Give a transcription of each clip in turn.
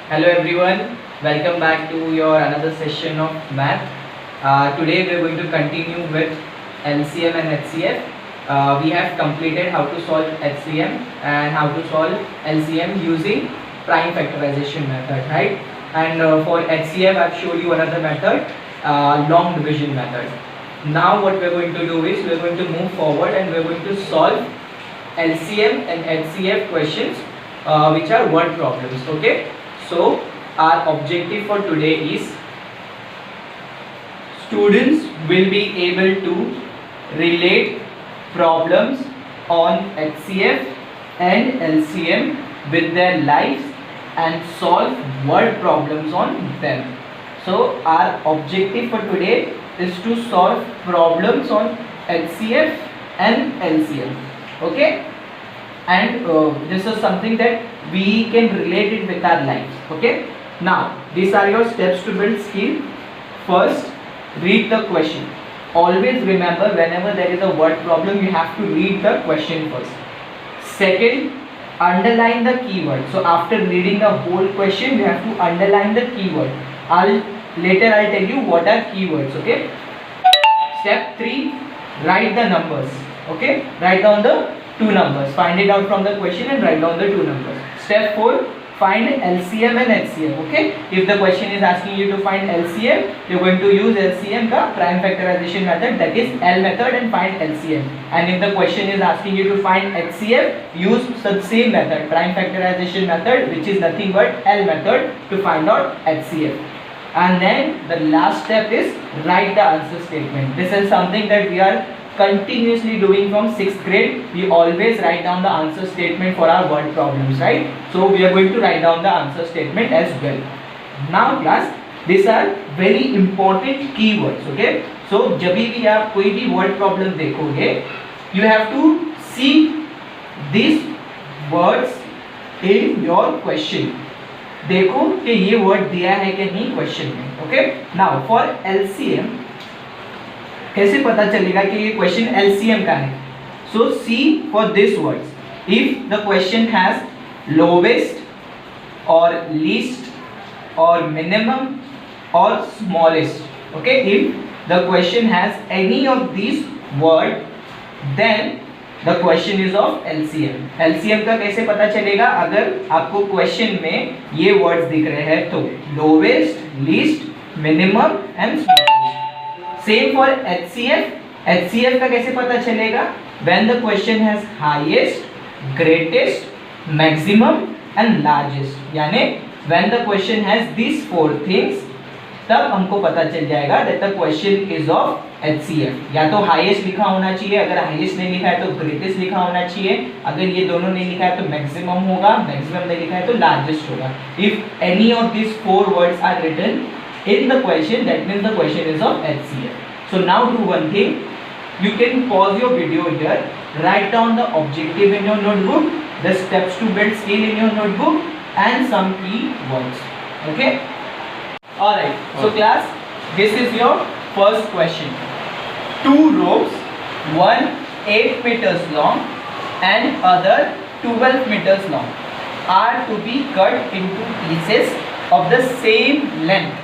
Hello everyone, welcome back to your another session of math. Today we are going to continue with LCM and HCF. We have completed how to solve HCM and how to solve LCM using prime factorization method, right? And for HCF I have showed you another method, long division method. Now what we are going to do is we are going to move forward and we are going to solve LCM and HCF questions which are word problems, okay? So our objective for today is students will be able to relate problems on HCF and LCM with their lives and solve word problems on them. So our objective for today is to solve problems on HCF and LCM, okay? And this is something that we can relate it with our lives, okay? Now these are your steps to build skill. First, read the question. Always remember, whenever there is a word problem, you have to read the question first. Second, underline the keyword. So after reading the whole question, you have to underline the keyword. Later I'll tell you what are keywords, okay? Step 3, write the numbers, okay? Write down the two numbers. Find it out from the question and write down the two numbers. Step 4, find LCM and HCF, okay? If the question is asking you to find LCM, you're going to use LCM ka prime factorization method, that is L method, and find LCM. And if the question is asking you to find HCF, use the same method, prime factorization method, which is nothing but L method, to find out HCF. And then the last step is write the answer statement. This is something that we are continuously doing from 6th grade. We always write down the answer statement for our word problems, right? So we are going to write down the answer statement as well. Now class, these are very important keywords, okay? So जब भी आप कोई भी word problem देखोगे, you have to see these words in your question. देखो कि ये word दिया है कि नहीं क्वेश्चन में, ओके? नाउ फॉर LCM कैसे पता चलेगा कि ये क्वेश्चन LCM का है? So see for this words, if the question has lowest और लीस्ट और मिनिमम और smallest, okay? If the question has any of this word, then the question is of LCM. LCM का कैसे पता चलेगा? अगर आपको क्वेश्चन में ये वर्ड्स दिख रहे हैं तो lowest, least, minimum and smallest. Same for HCF. HCF का कैसे पता चलेगा? When the question has highest, greatest, maximum and largest. यानी when the question has this four things, तब हमको पता चल जाएगा that the question is of HCF. या तो हाईएस्ट लिखा होना चाहिए, अगर हाईएस्ट नहीं लिखा है तो ग्रेटेस्ट लिखा होना चाहिए, अगर ये दोनों नहीं लिखा है तो मैक्सिमम होगा, मैक्सिमम नहीं लिखा है तो लार्जेस्ट होगा. If any of this four words are written in the question, that means the question is of HCF. So now do one thing, you can pause your video here, write down the objective in your notebook, the steps to build skill in your notebook, and some key words, okay? Alright, so class, this is your first question. Two ropes, one 8 meters long and other 12 meters long, are to be cut into pieces of the same length.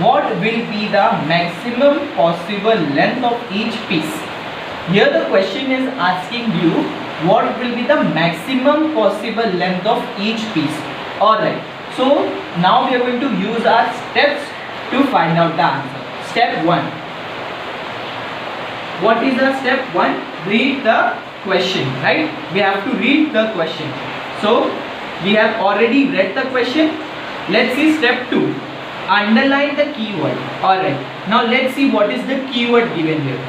What will be the maximum possible length of each piece? Here the question is asking you what will be the maximum possible length of each piece. Alright, so now we are going to use our steps to find out the answer. Step 1. What is the step 1? Read the question, right? We have to read the question. So we have already read the question. Let's see step 2. Underline the keyword. Alright, now let's see what is the keyword given here.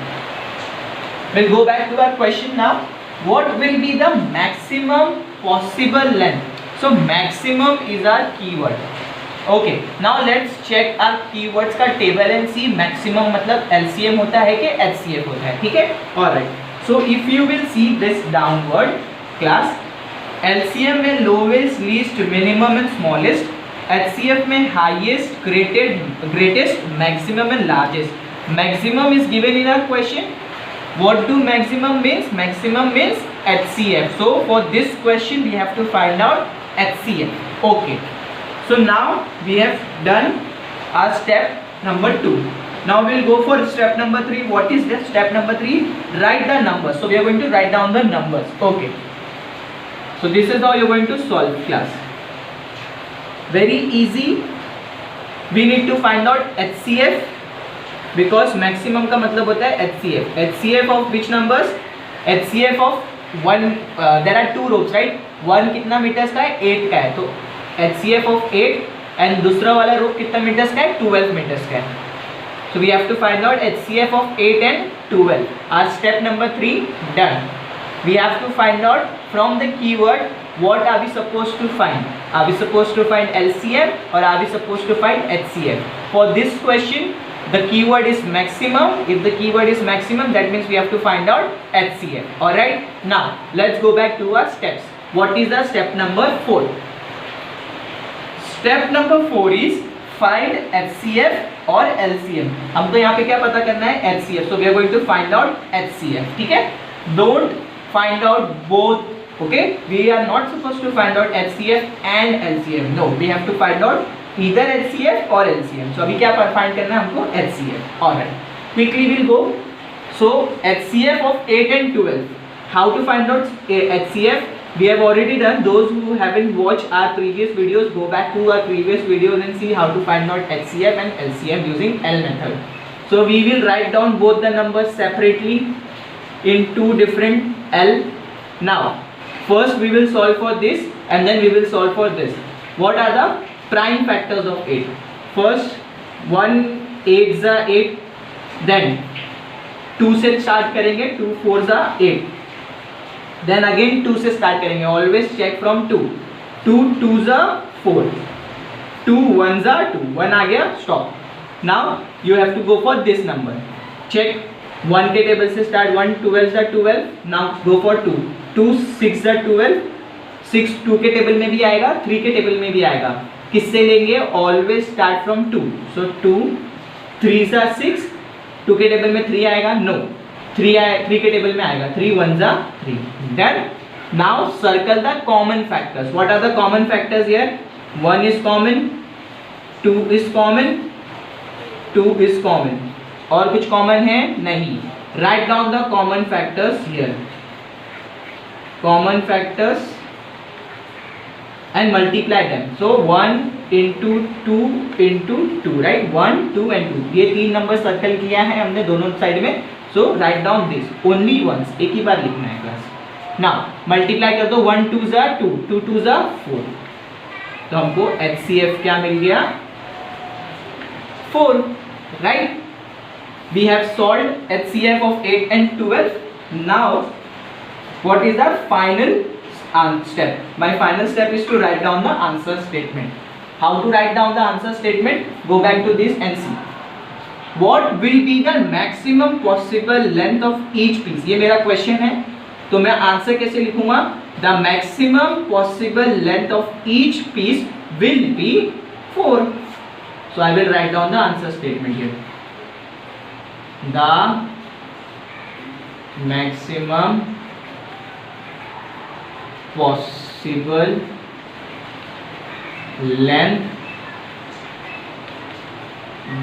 We'll go back to our question now. What will be the maximum possible length? So maximum is our keyword. Okay, now let's check our keywords का table and see maximum मतलब LCM होता है कि HCF होता है, ठीक है? Alright, so if you will see this downward class, LCM में lowest, least, minimum and smallest, HCF में highest, greatest, maximum and largest. Maximum is given in our question. What do maximum means? Maximum means HCF. So for this question we have to find out HCF. Okay. So now we have done our step number 2. Now we will go for step number 3. What is this? Step number 3, write the numbers. So we are going to write down the numbers. Okay. So this is how you are going to solve, class. Very easy. We need to find out HCF because maximum का मतलब होता है HCF. HCF of which numbers? HCF of one. There are two ropes, right? One कितना metres का है? 8 का है. तो HCF of 8 and दूसरा वाला रोप कितना मीटर्स का है? 12 मीटर्स का है. So we have to find out HCF of 8 and 12. Our step number 3 done. We have to find out from the keyword what are we supposed to find. Are we supposed to find LCM or are we supposed to find HCF? For this question, the keyword is maximum. If the keyword is maximum, that means we have to find out HCF. Alright, now let's go back to our steps. What is the step number 4? Step number 4 is find HCF or LCM. हमको यहाँ पे क्या पता करना है? HCF. So we are going to find out HCF. ठीक है? Don't find out both. Okay? We are not supposed to find out HCF and LCM. No, we have to find out either HCF or LCM. So अभी क्या find करना है हमको? HCF. Alright. Quickly we'll go. So HCF of 8 and 12. How to find out HCF? We have already done. Those who haven't watched our previous videos, go back to our previous videos and see how to find out HCF and LCM using L method. So we will write down both the numbers separately in two different L. Now first we will solve for this and then we will solve for this. What are the prime factors of 8? First 1 8 is 8, then 2 से start करेंगे, 2 4 is 8, then again 2 से start करेंगे. Always check from 2. 2 2 is 4, 2 1 is 2, 1 आ गया, stop. Now you have to go for this number. Check 1 के table से start, 1 12 is 12. Now go for 2. 2 6 is 12. 6 2 के table में भी आएगा, 3 के टेबल में भी आएगा. किससे लेंगे? Always start from 2. So 2 3 is 6. 2 के टेबल में 3 आएगा? No. 3 के टेबल में आएगा. 3 1 is 3. Then now circle the common factors. What are the common factors here? 1 is common, 2 is common, 2 is common. और कुछ common है? नहीं. Write down the common factors here. Common factors and multiply them. So 1 into 2 into 2, right? 1 2 and 2. ये तीन number circle किया है हमने दोनों साइड में. So write down this only once. एक ही बार लिखना है क्लास. Now multiply कर दो. 1 2 is 2, 2 2 is 4. तो हमको HCF क्या मिल गया? 4, right? We have solved HCF of 8 and 12. Now what is the final step? My final step is to write down the answer statement. How to write down the answer statement? Go back to this and see. What will be the maximum possible length of each piece? ये मेरा question है, तो मैं answer कैसे लिखूंगा? The maximum possible length of each piece will be 4. So I will write down the answer statement here. The maximum possible length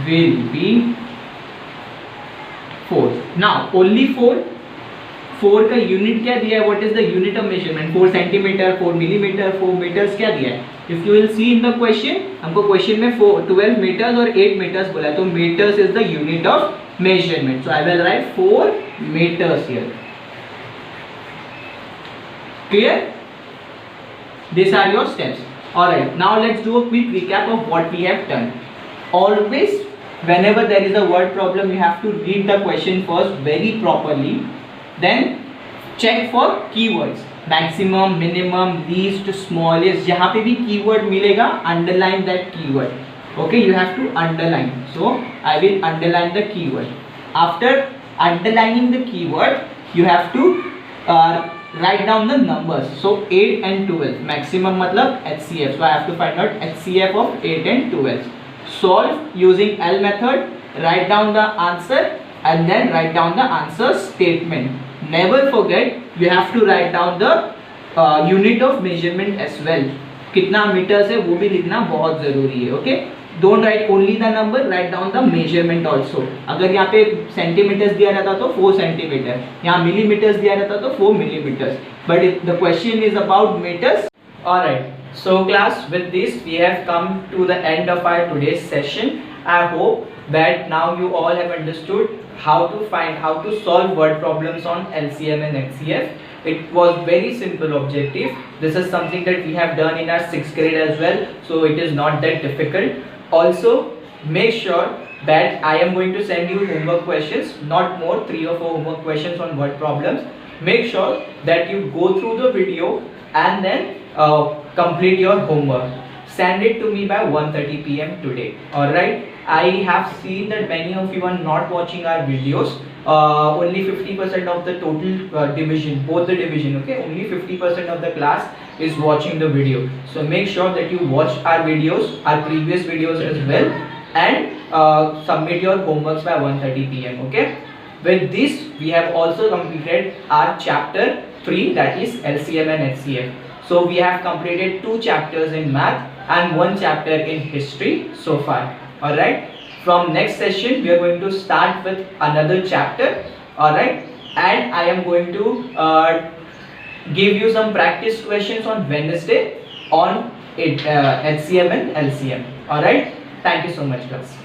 will be 4. Now only 4. 4 का unit क्या दिया है? What is the unit of measurement? 4 centimetre, 4 millimetre, 4 metres क्या दिया है? If you will see in the question, हमको question में 12 metres और 8 मीटर्स बोला है, तो metres is the unit of measurement. So I will write 4 meters here. Clear? These are your steps. Alright, now let's do a quick recap of what we have done. Always whenever there is a word problem, you have to read the question first very properly, then check for keywords. Maximum, minimum, least, smallest. जहाँ पे भी keyword मिलेगा, underline that keyword. Okay, you have to underline. So I will underline the keyword. After underlining the keyword, you have to write down the numbers. So 8 and 12. Maximum मतलब HCF. So I have to find out HCF of 8 and 12. Solve using L method. Write down the answer and then write down the answer statement. Never forget, you have to write down the unit of measurement as well. कितना metres है वो भी लिखना बहुत ज़रूरी है. Okay, don't write only the number, write down the measurement also. अगर यहाँ पे सेंटीमीटर्स दिया रहता तो 4 सेंटीमीटर, यहाँ मिलीमीटर्स दिया रहता तो 4 millimetres, but the question is about metres. Alright, so class, with this we have come to the end of our today's session. I hope that now you all have understood how to solve word problems on LCM and HCF. It was very simple objective. This is something that we have done in our 6th grade as well, so it is not that difficult. Also, make sure that I am going to send you homework questions, not more, 3 or 4 homework questions on word problems. Make sure that you go through the video and then complete your homework. Send it to me by 1:30 p.m. today. Alright, I have seen that many of you are not watching our videos. Only 50% of the total division, both the division, okay, only 50% of the class is watching the video. So make sure that you watch our videos, our previous videos as well, and submit your homeworks by 1:30 p.m. okay. With this we have also completed our chapter 3, that is LCM and HCF. So we have completed 2 chapters in math and 1 chapter in history so far. Alright, from next session we are going to start with another chapter. Alright, and I am going to give you some practice questions on Wednesday on HCM and LCM. Alright, thank you so much class.